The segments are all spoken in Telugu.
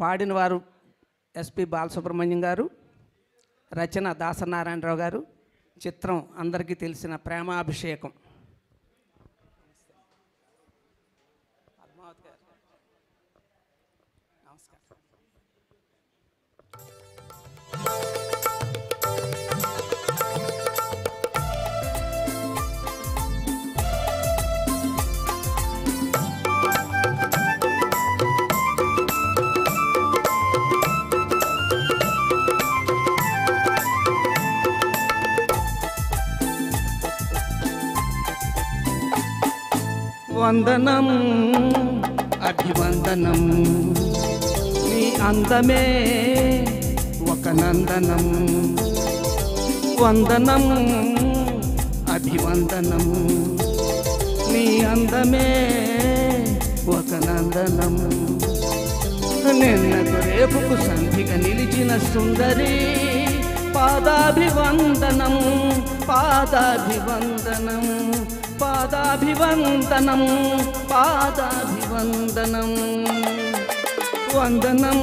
పాడిన వారు ఎస్పి బాలసుబ్రహ్మణ్యం గారు, రచన దాసనారాయణరావు గారు, చిత్రం అందరికీ తెలిసిన ప్రేమాభిషేకం. వందనం అభివందనం, నీ అందమే ఒక నందనం. వందనం అభివందనం, నీ అందమే ఒక నందనం. నిన్నకు రేపుకు సంధిగా నిలిచిన సుందరి, పాదాభివందనం పాదాభివందనం పాదాభివందనం పాదాభివందనం. వందనం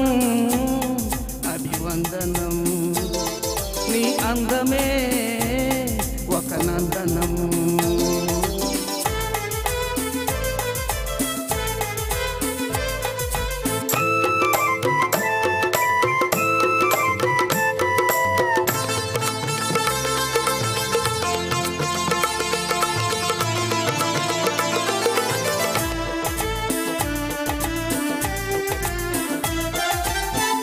అభివందనం, నీ అందమే ఒక నందనం.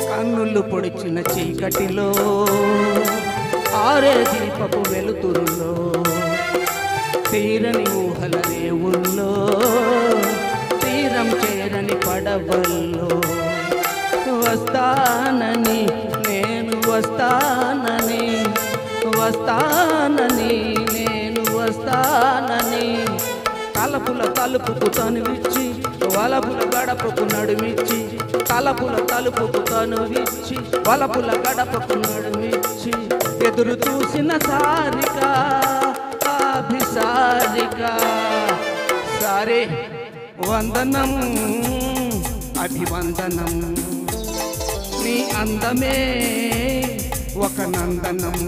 కన్నులు పొడిచిన చీకటిలో, ఆరే దీపపు వెలుతురులో, తీరని ఊహల రేవుల్లో, తీరం చేరని పడవల్లో, వస్తానని నేను వస్తానని, వస్తానని నేను వస్తానని, తలపుల తలుపుకు తనువిచ్చి, వలపుల గడపకు నడుమిచ్చి, తలపుల తలుపుకు తనువిచ్చి, వలపుల గడపకు నడుమిచ్చి, ఎదురు చూసిన సారిక అభిసారిక. సారే వందనం అభివందనం, నీ అందమే ఒక నందనం.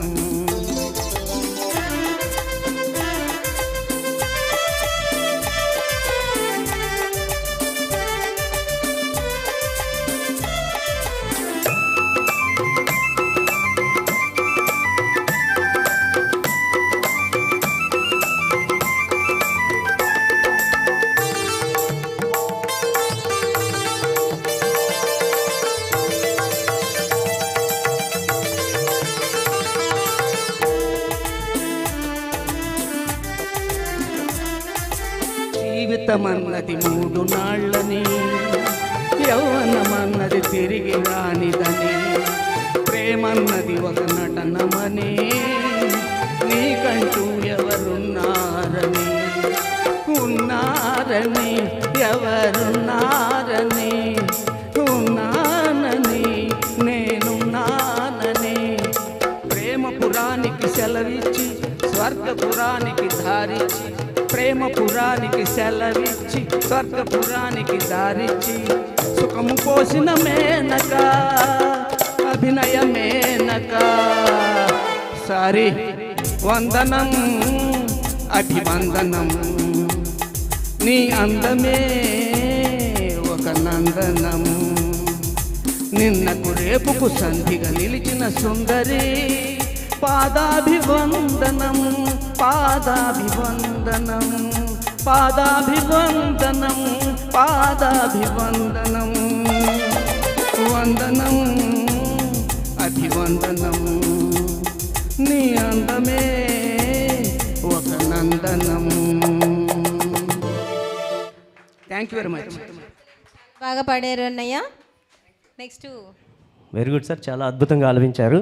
జీవితమన్నది 3 నాళ్ళని, యౌవనమన్నది తిరిగి రానిదని, ప్రేమన్నది ఒక నటనమని, నీకంటూ ఎవరున్నారని, ఉన్నారని ఎవరున్నారని, ఉన్నానని నేనున్నానని, ప్రేమ పురానికి సెలవిచ్చి స్వర్గపురానికి దారిచ్చి, ప్రేమ పురానికి సెలవిచ్చి స్వర్గపురానికి దారిచ్చి, సుఖము పోసిన మేనక అభినయ మేనక. సారీ వందనం అభివందనం, నీ అందమే ఒక నందనం. నిన్నకు రేపుకు సంధిగా నిలిచిన సుందరి, పాదాభివందనం పాదాభివందనం పాదాభివందనం పాదాభివందనం. వందనం అభివందనం, నీ అందమే ఒక నందనం. Thank you very much. బాగా పాడారు అన్నయ్య. నెక్స్ట్ వెరీ గుడ్ సార్, చాలా అద్భుతంగా ఆలపించారు.